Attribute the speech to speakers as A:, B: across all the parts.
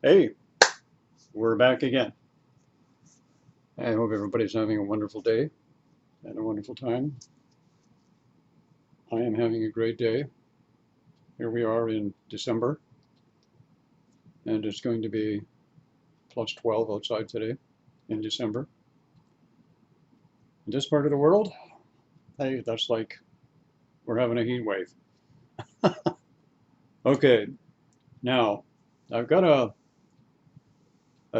A: Hey, we're back again. I hope everybody's having a wonderful day and a wonderful time. I am having a great day. Here we are in December, and it's going to be plus 12 outside today in December. In this part of the world, hey, that's like we're having a heat wave. Okay, now I've got a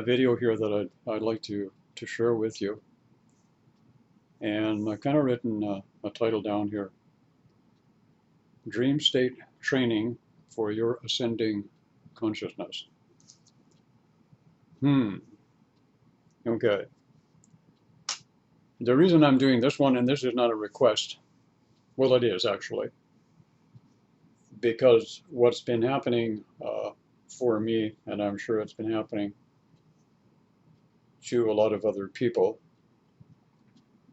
A: video here that I'd like to share with you. And I've kind of written a title down here. Dream State Training for Your Ascending Consciousness. Okay. The reason I'm doing this one, and this is not a request, well, it is actually, because what's been happening for me, and I'm sure it's been happening to a lot of other people,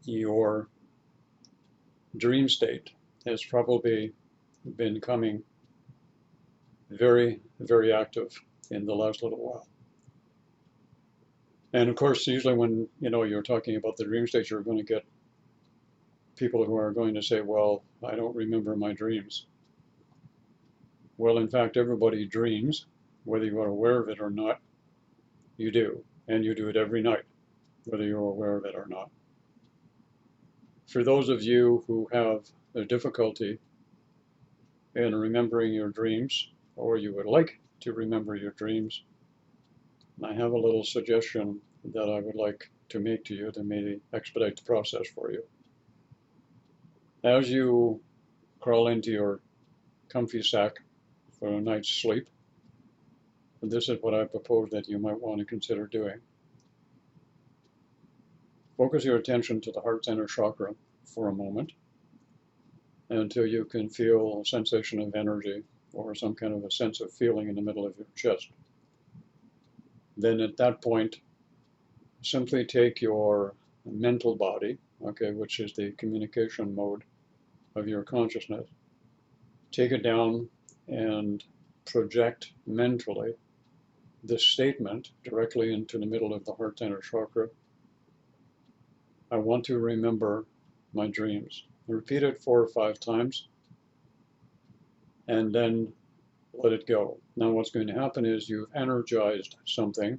A: your dream state has probably been coming very, very active in the last little while. And of course, usually when you're talking about the dream state, you're going to get people who are going to say, well, I don't remember my dreams. Well, in fact, everybody dreams, whether you are aware of it or not, you do. And you do it every night, whether you're aware of it or not. For those of you who have a difficulty in remembering your dreams, or you would like to remember your dreams, I have a little suggestion that I would like to make to you to maybe expedite the process for you. As you crawl into your comfy sack for a night's sleep, this is what I propose that you might want to consider doing. Focus your attention to the heart center chakra for a moment until you can feel a sensation of energy or some kind of a sense of feeling in the middle of your chest. Then at that point, simply take your mental body, okay, which is the communication mode of your consciousness, take it down and project mentally this statement directly into the middle of the heart center chakra. I want to remember my dreams. Repeat it 4 or 5 times and then let it go. Now what's going to happen is you've energized something.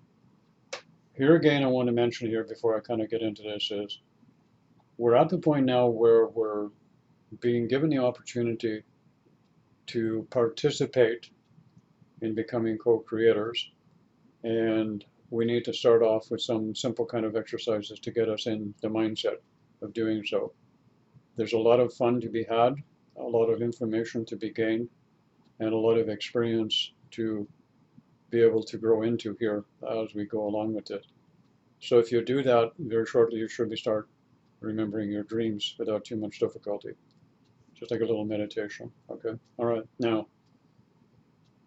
A: Here again, I want to mention here before I kind of get into this is we're at the point now where we're being given the opportunity to participate in becoming co-creators, and we need to start off with some simple kind of exercises to get us in the mindset of doing so. There's a lot of fun to be had, a lot of information to be gained, and a lot of experience to be able to grow into here as we go along with it. So if you do that, very shortly you should start remembering your dreams without too much difficulty. Just like a little meditation, okay? All right, now,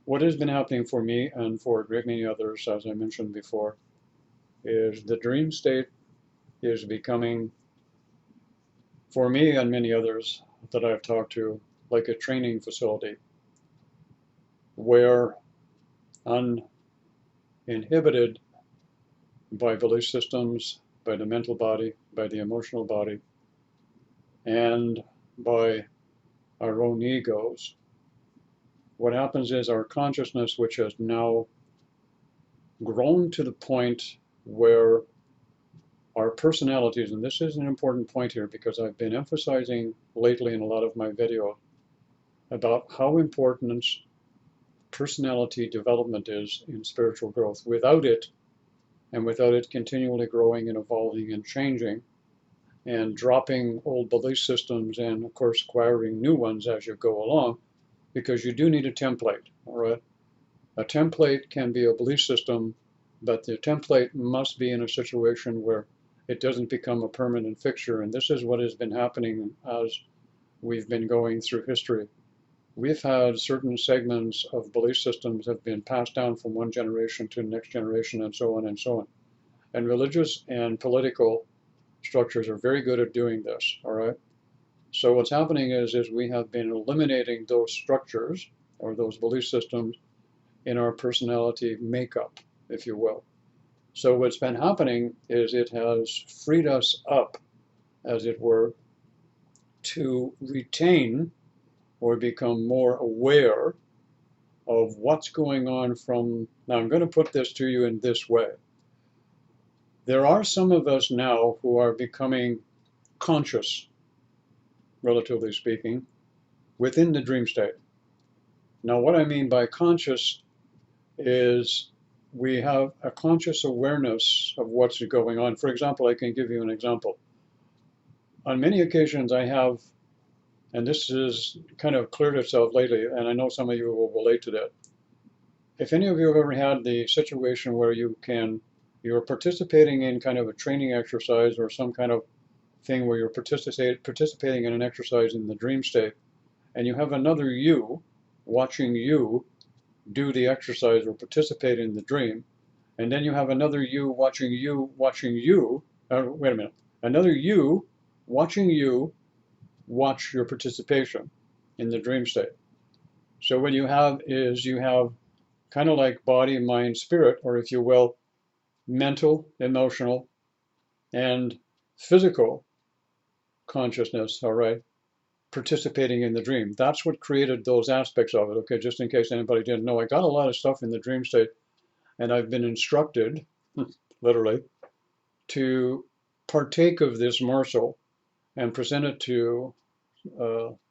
A: what has been happening for me and for a great many others, as I mentioned before, is the dream state is becoming, for me and many others that I've talked to, like a training facility where uninhibited by belief systems, by the mental body, by the emotional body, and by our own egos, what happens is our consciousness, which has now grown to the point where our personalities, and this is an important point here because I've been emphasizing lately in a lot of my videos about how important personality development is in spiritual growth. Without it, and without it continually growing and evolving and changing and dropping old belief systems and of course acquiring new ones as you go along, because you do need a template, all right? A template can be a belief system, but the template must be in a situation where it doesn't become a permanent fixture. And this is what has been happening as we've been going through history. We've had certain segments of belief systems have been passed down from one generation to the next generation and so on and so on. And religious and political structures are very good at doing this, all right? So what's happening is we have been eliminating those structures or those belief systems in our personality makeup. if you will. So what's been happening is it has freed us up, as it were, to retain or become more aware of what's going on from, now I'm going to put this to you in this way. There are some of us now who are becoming conscious, relatively speaking, within the dream state. Now, what I mean by conscious is we have a conscious awareness of what's going on. For example, I can give you an example. On many occasions I have, and this has kind of cleared itself lately, and I know some of you will relate to that. If any of you have ever had the situation where you're participating in kind of a training exercise or some kind of thing where you're participating in an exercise in the dream state, and you have another you watching you do the exercise or participate in the dream, and then you have another you watching you, wait a minute, another you watching you watch your participation in the dream state. So what you have is you have kind of like body, mind, spirit, or if you will, mental, emotional, and physical consciousness, all right, participating in the dream. That's what created those aspects of it. Okay, just in case anybody didn't know, I got a lot of stuff in the dream state, and I've been instructed, literally, to partake of this morsel and present it to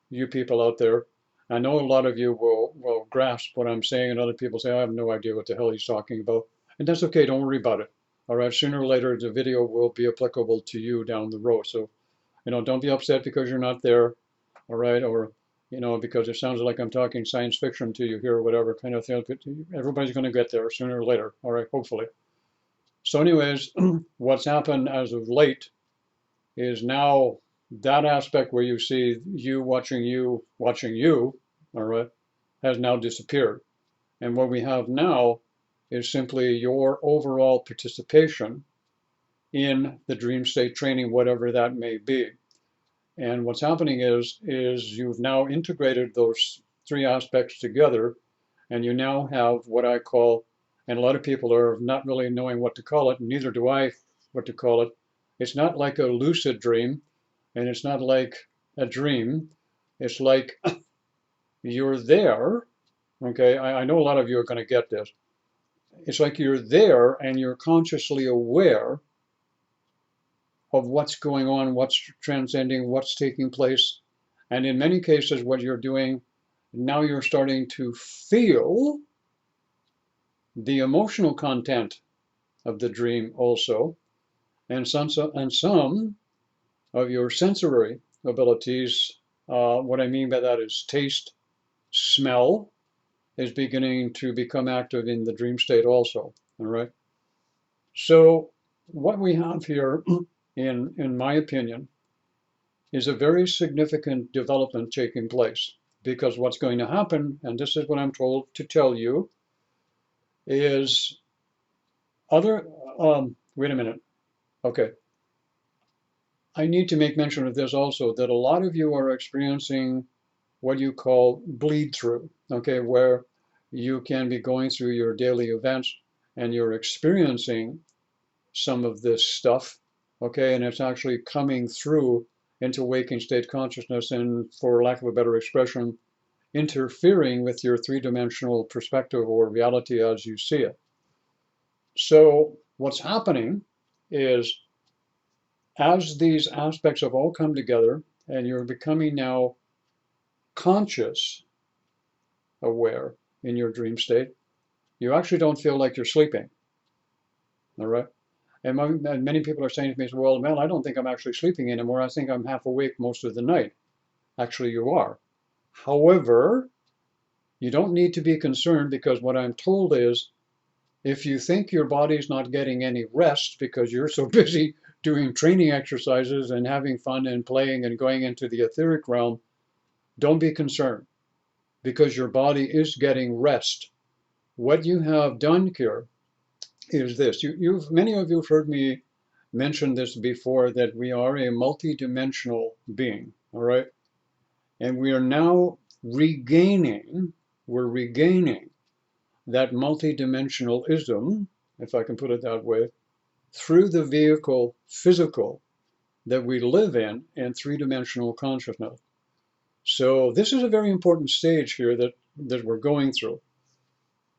A: you people out there. I know a lot of you will grasp what I'm saying, and other people say, I have no idea what the hell he's talking about. And that's okay, don't worry about it. All right, sooner or later, the video will be applicable to you down the road. So, don't be upset because you're not there, all right, or, because it sounds like I'm talking science fiction to you here or whatever kind of thing. Everybody's going to get there sooner or later, all right, hopefully. So anyways, what's happened as of late is now that aspect where you see you, all right, has now disappeared. And what we have now is simply your overall participation in the dream state training, whatever that may be. And what's happening is you've now integrated those three aspects together, and you now have what I call, and a lot of people are not really knowing what to call it, neither do I what to call it. It's not like a lucid dream, and it's not like a dream. It's like you're there, okay? I know a lot of you are going to get this. It's like you're there and you're consciously aware of what's going on, what's transcending, what's taking place. And in many cases, what you're doing, now you're starting to feel the emotional content of the dream also. And some of your sensory abilities, what I mean by that is taste, smell, is beginning to become active in the dream state also, all right? So what we have here, in my opinion, is a very significant development taking place, because what's going to happen, and this is what I'm told to tell you, is wait a minute, okay. I need to make mention of this also, that a lot of you are experiencing what you call bleed through, okay, where you can be going through your daily events and you're experiencing some of this stuff, okay, and it's actually coming through into waking state consciousness and, for lack of a better expression, interfering with your three-dimensional perspective or reality as you see it. So what's happening is, as these aspects have all come together and you're becoming now conscious aware in your dream state, you actually don't feel like you're sleeping, all right? And many people are saying to me, well, Mel, I don't think I'm actually sleeping anymore. I think I'm half awake most of the night. Actually, you are. However, you don't need to be concerned, because what I'm told is, if you think your body's not getting any rest because you're so busy doing training exercises and having fun and playing and going into the etheric realm, don't be concerned, because your body is getting rest. What you have done here is this. Many of you have heard me mention this before, that we are a multi-dimensional being, all right? And we are now regaining that multi-dimensionalism if I can put it that way, through the vehicle physical that we live in three-dimensional consciousness. So this is a very important stage here that we're going through.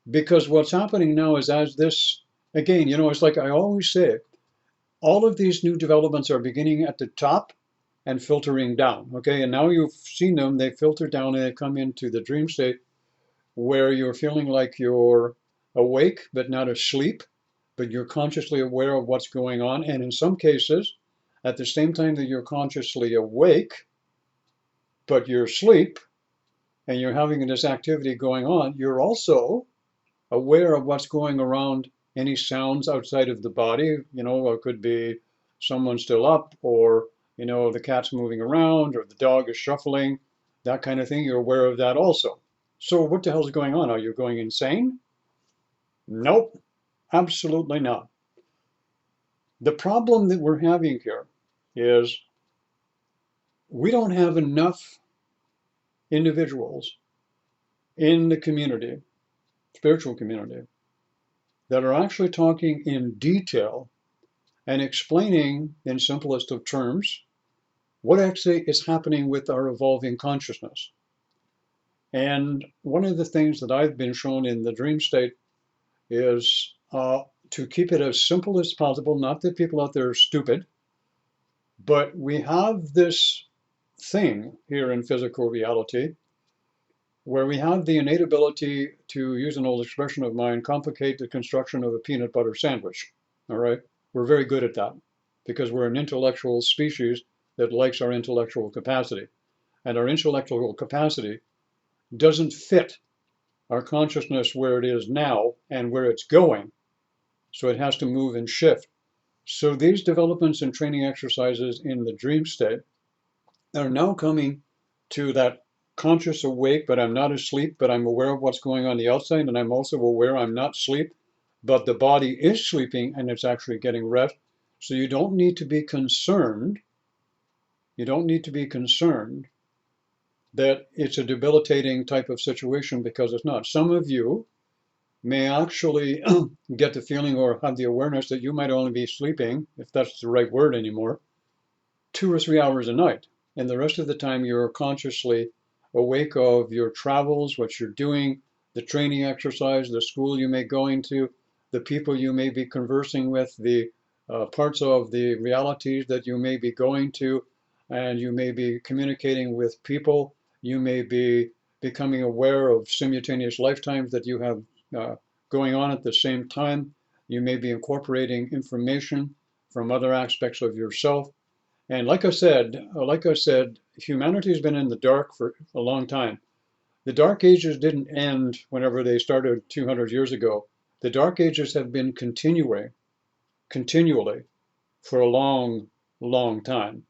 A: Because what's happening now is, as this, again, it's like I always say, all of these new developments are beginning at the top and filtering down, okay? And now you've seen them, they filter down and they come into the dream state where you're feeling like you're awake but not asleep, but you're consciously aware of what's going on. And in some cases, at the same time that you're consciously awake, but you're asleep and you're having this activity going on, you're also aware of what's going around, any sounds outside of the body. It could be someone still up, or, the cat's moving around, or the dog is shuffling, that kind of thing. You're aware of that also. So what the hell is going on? Are you going insane? Nope, absolutely not. The problem that we're having here is we don't have enough individuals in the community, spiritual community, that are actually talking in detail and explaining in simplest of terms what actually is happening with our evolving consciousness. And one of the things that I've been shown in the dream state is to keep it as simple as possible. Not that people out there are stupid, but we have this thing here in physical reality where we have the innate ability, to use an old expression of mine, complicate the construction of a peanut butter sandwich. All right? We're very good at that because we're an intellectual species that likes our intellectual capacity. And our intellectual capacity doesn't fit our consciousness where it is now and where it's going. So it has to move and shift. So these developments and training exercises in the dream state are now coming to that conscious awake, but I'm not asleep, but I'm aware of what's going on the outside, and I'm also aware I'm not asleep, but the body is sleeping and it's actually getting rest. So you don't need to be concerned. You don't need to be concerned that it's a debilitating type of situation, because it's not. Some of you may actually get the feeling or have the awareness that you might only be sleeping, if that's the right word anymore, 2 or 3 hours a night. And the rest of the time you're consciously awake of your travels, what you're doing, the training exercise, the school you may be going to, the people you may be conversing with, the parts of the realities that you may be going to, and you may be communicating with people. You may be becoming aware of simultaneous lifetimes that you have going on at the same time. You may be incorporating information from other aspects of yourself. And like I said, humanity has been in the dark for a long time. The Dark Ages didn't end whenever they started 200 years ago. The Dark Ages have been continually for a long, long time.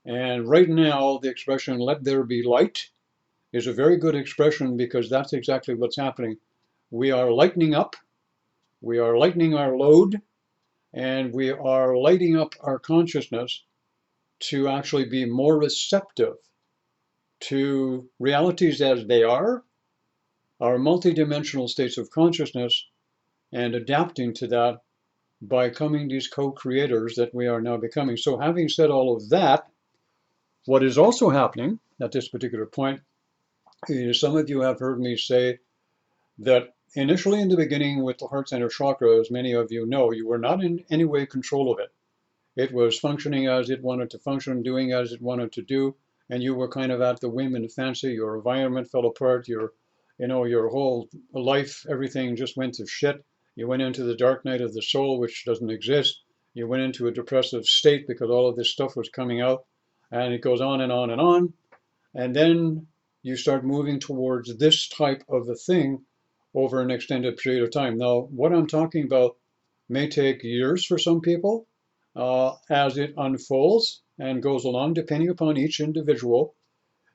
A: And right now, the expression "let there be light" is a very good expression, because that's exactly what's happening. We are lightening up, we are lightening our load, and we are lighting up our consciousness to actually be more receptive to realities as they are, our multidimensional states of consciousness, and adapting to that by becoming these co-creators that we are now becoming. So having said all of that, what is also happening at this particular point is, some of you have heard me say that initially in the beginning with the heart center chakra, as many of you know, you were not in any way control of it. It was functioning as it wanted to function, doing as it wanted to do, and you were kind of at the whim and fancy. Your environment fell apart, your whole life, everything just went to shit. You went into the dark night of the soul, which doesn't exist. You went into a depressive state because all of this stuff was coming out, and it goes on and on and on. And then you start moving towards this type of a thing over an extended period of time. Now, what I'm talking about may take years for some people, as it unfolds and goes along, depending upon each individual.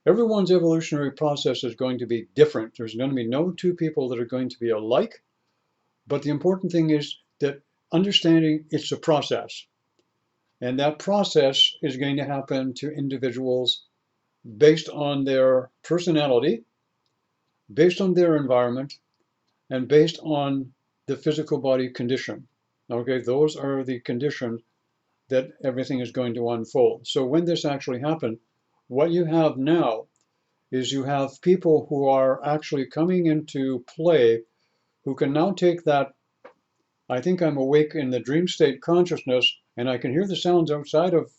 A: Everyone's evolutionary process is going to be different. There's going to be no two people that are going to be alike. But the important thing is that understanding it's a process. And that process is going to happen to individuals based on their personality, based on their environment, and based on the physical body condition. Okay, those are the conditions that everything is going to unfold. So when this actually happened, what you have now is you have people who are actually coming into play who can now take that, I think I'm awake in the dream state consciousness, and I can hear the sounds outside of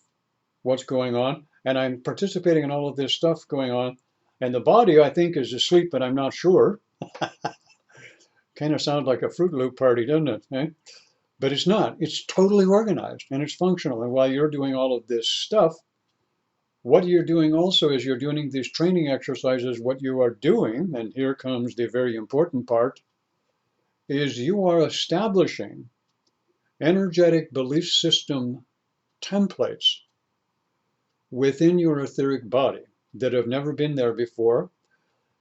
A: what's going on, and I'm participating in all of this stuff going on, and the body, I think, is asleep, but I'm not sure. Kind of sounds like a Fruit Loop party, doesn't it? Eh? But it's not. It's totally organized, and it's functional. And while you're doing all of this stuff, what you're doing also is you're doing these training exercises. What you are doing, and here comes the very important part, is you are establishing energetic belief system templates within your etheric body that have never been there before,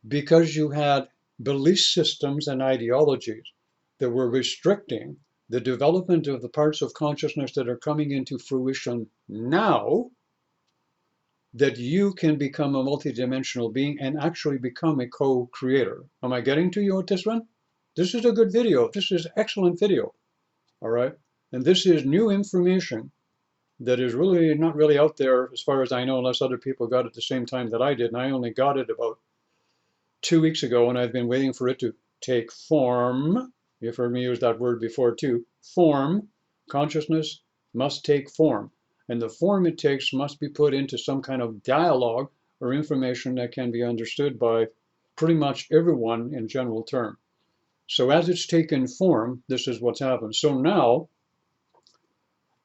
A: because you had belief systems and ideologies that were restricting the development of the parts of consciousness that are coming into fruition now, that you can become a multidimensional being and actually become a co-creator. Am I getting to you with this one? This is a good video. This is excellent video. All right. And this is new information that is really not really out there as far as I know, unless other people got it at the same time that I did. And I only got it about 2 weeks ago, and I've been waiting for it to take form. You've heard me use that word before too. Form. Consciousness must take form. And the form it takes must be put into some kind of dialogue or information that can be understood by pretty much everyone in general term. So as it's taken form, this is what's happened. So now,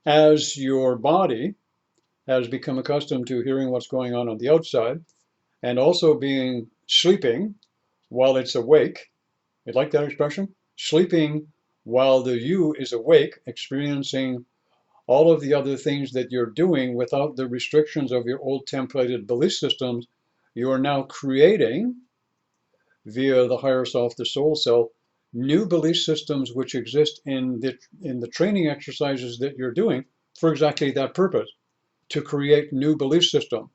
A: as your body has become accustomed to hearing what's going on the outside, and also being sleeping while it's awake, you like that expression? Sleeping while the you is awake, experiencing all of the other things that you're doing without the restrictions of your old templated belief systems, you are now creating, via the higher self, the soul self, new belief systems which exist in the training exercises that you're doing for exactly that purpose, to create new belief system.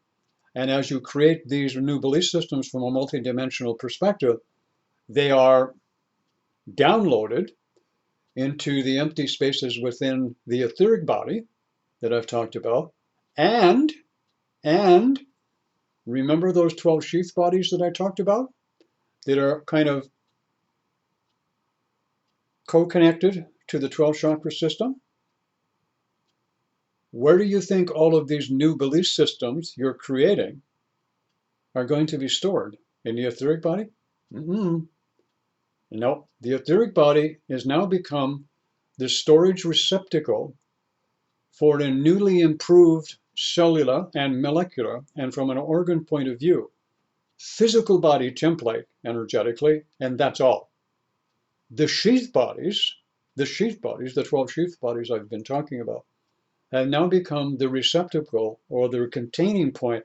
A: And as you create these new belief systems from a multidimensional perspective, they are downloaded into the empty spaces within the etheric body that I've talked about. And remember those 12 sheath bodies that I talked about that are kind of co-connected to the 12 chakra system? Where do you think all of these new belief systems you're creating are going to be stored? In the etheric body? Mm-hmm. No, the etheric body has now become the storage receptacle for a newly improved cellular and molecular, and from an organ point of view, physical body template energetically, and that's all. The sheath bodies, the 12 sheath bodies I've been talking about, have now become the receptacle or the containing point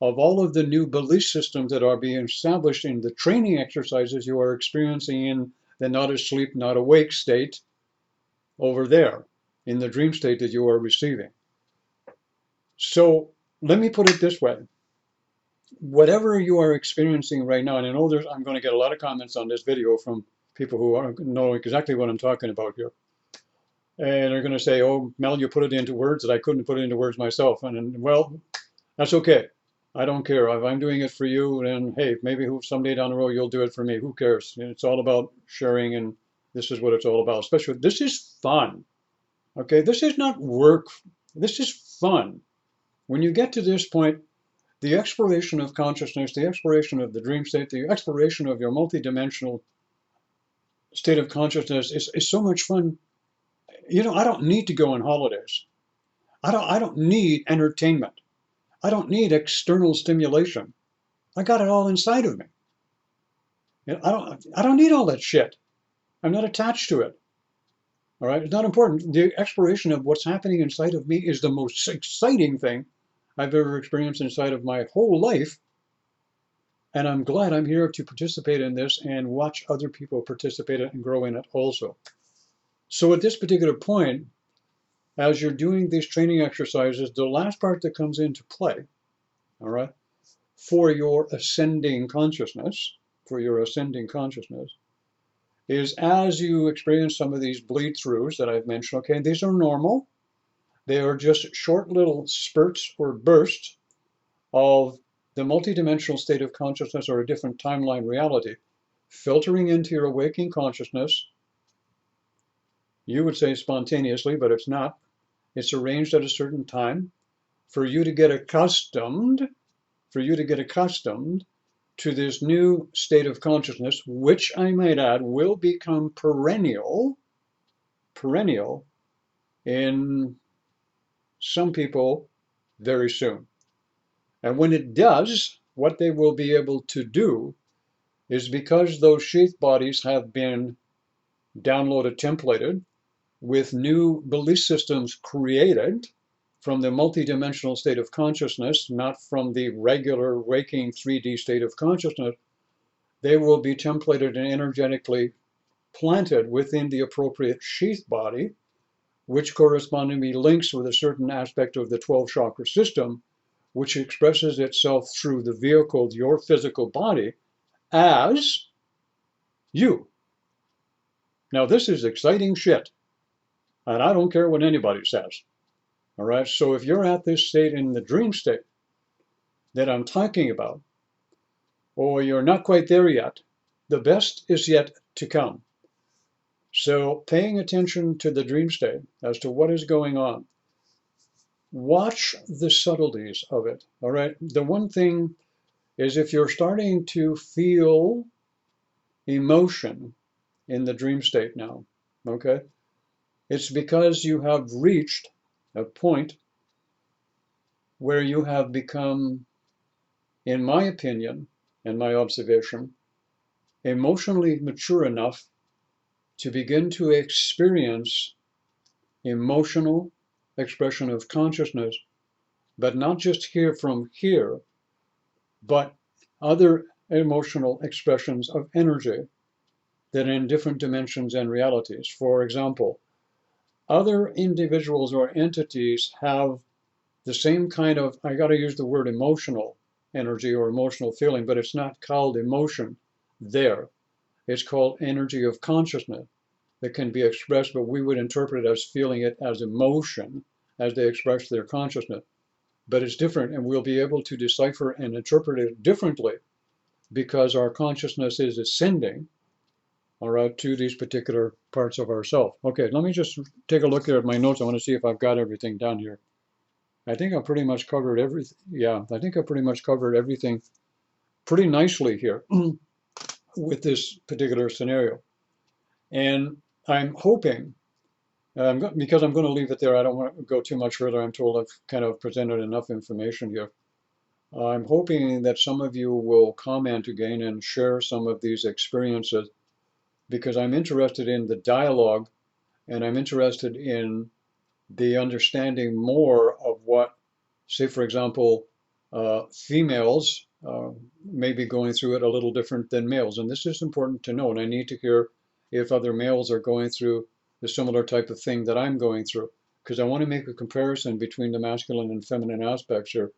A: of all of the new belief systems that are being established in the training exercises you are experiencing in the not asleep, not awake state over there, in the dream state that you are receiving. So let me put it this way. Whatever you are experiencing right now, and I know I'm going to get a lot of comments on this video from people who know exactly what I'm talking about here. And they're going to say, oh, Mel, you put it into words that I couldn't put it into words myself. And well, that's okay. I don't care. If I'm doing it for you, then hey, maybe someday down the road you'll do it for me. Who cares? It's all about sharing, and this is what it's all about. Especially, this is fun. Okay, this is not work. This is fun. When you get to this point, the exploration of consciousness, the exploration of the dream state, the exploration of your multidimensional state of consciousness is so much fun. You know, I don't need to go on holidays. I don't need entertainment. I don't need external stimulation. I got it all inside of me. I don't need all that shit. I'm not attached to it. All right, it's not important. The exploration of what's happening inside of me is the most exciting thing I've ever experienced inside of my whole life. And I'm glad I'm here to participate in this and watch other people participate in it and grow in it also. So at this particular point, as you're doing these training exercises, the last part that comes into play, all right, for your ascending consciousness, is as you experience some of these bleed throughs that I've mentioned, okay, these are normal. They are just short little spurts or bursts of the multidimensional state of consciousness or a different timeline reality filtering into your waking consciousness. You would say spontaneously, but it's not. It's arranged at a certain time for you to get accustomed, to this new state of consciousness, which I might add will become perennial in some people very soon. And when it does, what they will be able to do is, because those sheath bodies have been downloaded, templated, with new belief systems created from the multidimensional state of consciousness, not from the regular waking 3D state of consciousness, they will be templated and energetically planted within the appropriate sheath body, which correspondingly links with a certain aspect of the 12 chakra system, which expresses itself through the vehicle, your physical body, as you. Now, this is exciting shit, and I don't care what anybody says. All right, so if you're at this state in the dream state that I'm talking about, or you're not quite there yet, the best is yet to come. So paying attention to the dream state as to what is going on, watch the subtleties of it. All right, the one thing is, if you're starting to feel emotion in the dream state now, okay, it's because you have reached a point where you have become, in my opinion and my observation, emotionally mature enough to begin to experience emotional expression of consciousness, but not just here from here, but other emotional expressions of energy that are in different dimensions and realities. For example, other individuals or entities have the same kind of, I got to use the word emotional energy or emotional feeling, but it's not called emotion there. It's called energy of consciousness that can be expressed, but we would interpret it as feeling it as emotion as they express their consciousness. But it's different, and we'll be able to decipher and interpret it differently because our consciousness is ascending, all right, to these particular parts of ourself. Okay, let me just take a look here at my notes. I want to see if I've got everything down here. I think I pretty much covered everything. Yeah, I think I pretty much covered everything pretty nicely here with this particular scenario. And I'm hoping, because I'm going to leave it there, I don't want to go too much further. I'm told I've kind of presented enough information here. I'm hoping that some of you will comment again and share some of these experiences, because I'm interested in the dialogue, and I'm interested in the understanding more of what, say, for example, females may be going through it a little different than males. And this is important to know. And I need to hear if other males are going through the similar type of thing that I'm going through, because I want to make a comparison between the masculine and feminine aspects here.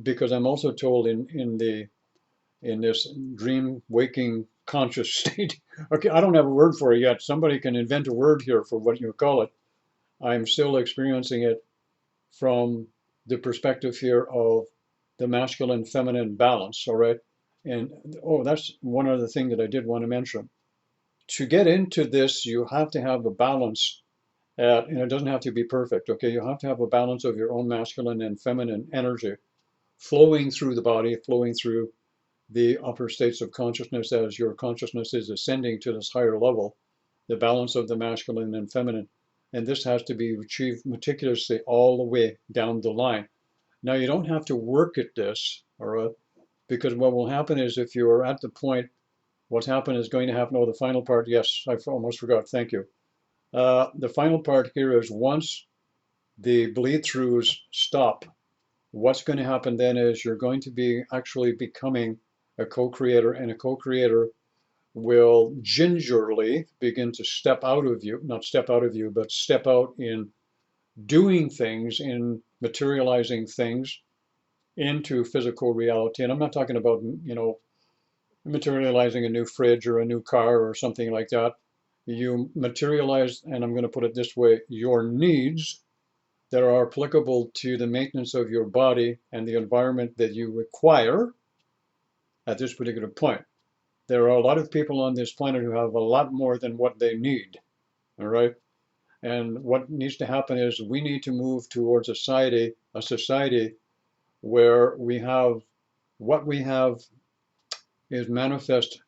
A: Because I'm also told in this dream waking conscious state, okay, I don't have a word for it yet. Somebody can invent a word here for what you call it. I'm still experiencing it from the perspective here of the masculine feminine balance, all right? And oh, that's one other thing that I did want to mention. To get into this, you have to have a balance and it doesn't have to be perfect, okay? You have to have a balance of your own masculine and feminine energy flowing through the body, flowing through the upper states of consciousness as your consciousness is ascending to this higher level, the balance of the masculine and feminine. And this has to be achieved meticulously all the way down the line. Now, you don't have to work at this, all right? Because what will happen is, if you are at the point, what's happened is going to happen. Oh, the final part, yes, I almost forgot, thank you. The final part here is, once the bleed throughs stop, what's going to happen then is you're going to be actually becoming a co-creator, and a co-creator will gingerly begin to step out of you, not step out of you, but step out in doing things, in materializing things into physical reality. And I'm not talking about, materializing a new fridge or a new car or something like that. You materialize, and I'm going to put it this way, your needs that are applicable to the maintenance of your body and the environment that you require at this particular point. There are a lot of people on this planet who have a lot more than what they need, all right? And what needs to happen is we need to move towards a society where we have what we have is manifest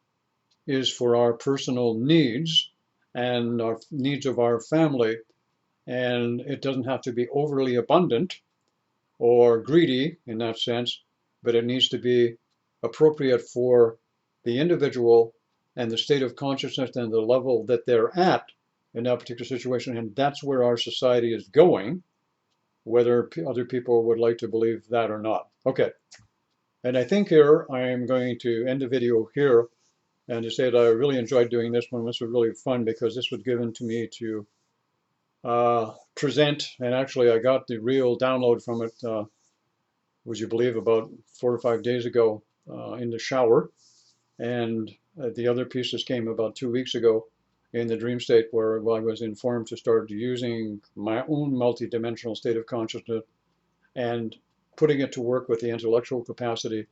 A: is for our personal needs and our needs of our family. And it doesn't have to be overly abundant or greedy in that sense, but it needs to be appropriate for the individual and the state of consciousness and the level that they're at in that particular situation. And that's where our society is going, whether other people would like to believe that or not. Okay. And I think here I am going to end the video here and to say that I really enjoyed doing this one. This was really fun because this was given to me to present, and actually I got the real download from it, would you believe, about 4 or 5 days ago in the shower, and the other pieces came about 2 weeks ago in the dream state where I was informed to start using my own multi-dimensional state of consciousness and putting it to work with the intellectual capacity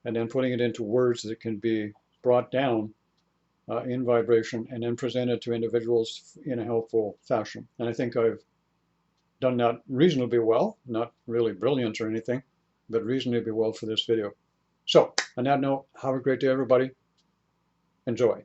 A: and then putting it into words that can be brought down in vibration and then presented to individuals in a helpful fashion. And I think I've done that reasonably well, not really brilliant or anything, but reasonably well for this video. So on that note, have a great day, everybody. Enjoy.